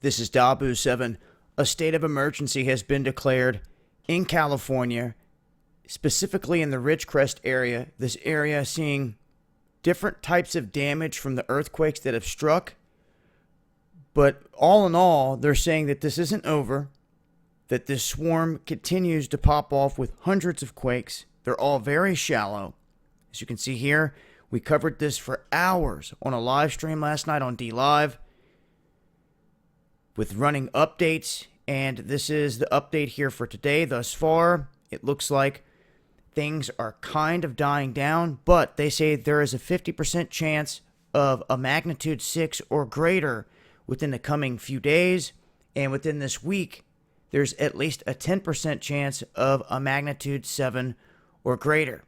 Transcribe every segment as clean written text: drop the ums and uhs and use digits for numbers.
This is Dabu 7. A state of emergency has been declared in California, specifically in the Ridgecrest area. This area seeing different types of damage from the earthquakes that have struck. But all in all, they're saying that this isn't over, that this swarm continues to pop off with hundreds of quakes. They're all very shallow. As you can see here, we covered this for hours on a live stream last night on DLive with running updates, and this is the update here for today. Thus far, it looks like things are kind of dying down, but they say there is a 50% chance of a magnitude 6 or greater within the coming few days, and within this week, there's at least a 10% chance of a magnitude 7 or greater.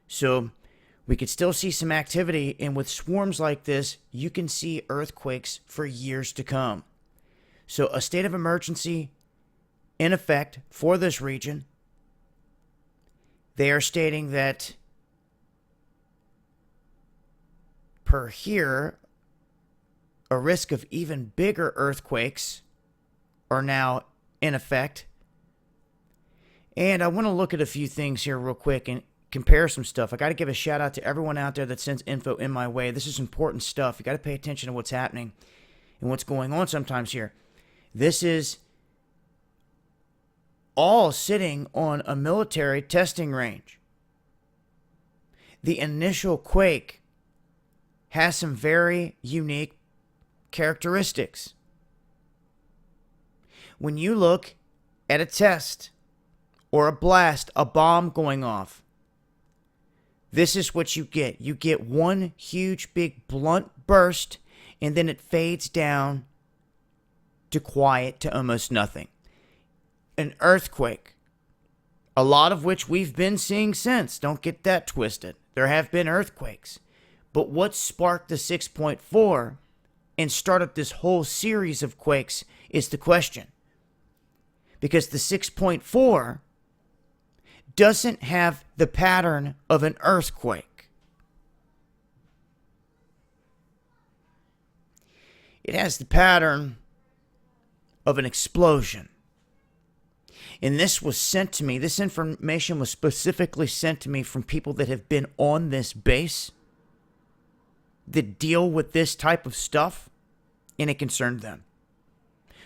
So we could still see some activity, and with swarms like this, you can see earthquakes for years to come. So a state of emergency in effect for this region. They are stating that per here, a risk of even bigger earthquakes are now in effect. And I want to look at a few things here real quick and compare some stuff. I got to give a shout out to everyone out there that sends info in my way. This is important stuff. You got to pay attention to what's happening and what's going on sometimes here. This is all sitting on a military testing range. The initial quake has some very unique characteristics. When you look at a test or a blast, a bomb going off, this is what you get. You get one huge big blunt burst, and then it fades down to quiet to almost nothing. An earthquake, a lot of which we've been seeing since. Don't get that twisted. There have been earthquakes. But what sparked the 6.4 and started this whole series of quakes is the question. Because the 6.4 doesn't have the pattern of an earthquake. It has the pattern of an explosion. And this was sent to me. This information was specifically sent to me from people that have been on this base that deal with this type of stuff, and it concerned them.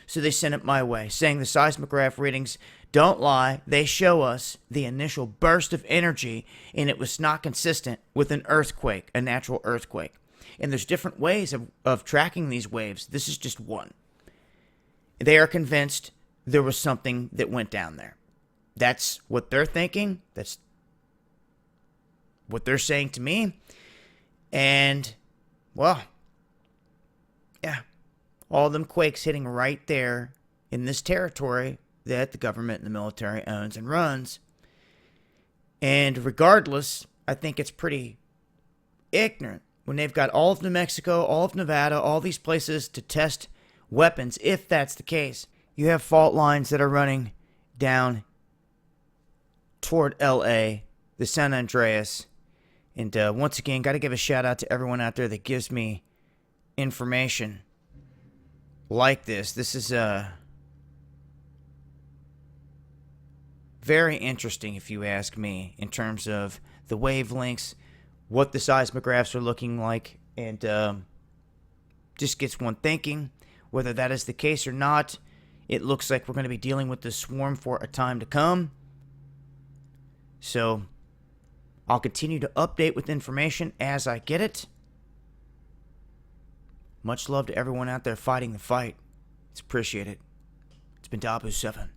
So they sent it my way, saying the seismograph readings don't lie. They show us the initial burst of energy, and it was not consistent with an earthquake, a natural earthquake. And there's different ways of tracking these waves. This is just one. They are convinced there was something that went down there. That's what they're thinking. That's what they're saying to me. And, well, yeah. All them quakes hitting right there in this territory that the government and the military owns and runs. And regardless, I think it's pretty ignorant when they've got all of New Mexico, all of Nevada, all these places to test weapons, if that's the case. You have fault lines that are running down toward LA, the San Andreas. And once again, got to give a shout out to everyone out there that gives me information like this. This is very interesting, if you ask me, in terms of the wavelengths, what the seismographs are looking like, and just gets one thinking whether that is the case or not. It looks like we're going to be dealing with this swarm for a time to come. So I'll continue to update with information as I get it. Much love to everyone out there fighting the fight. It's appreciated. It's been Dabu 7.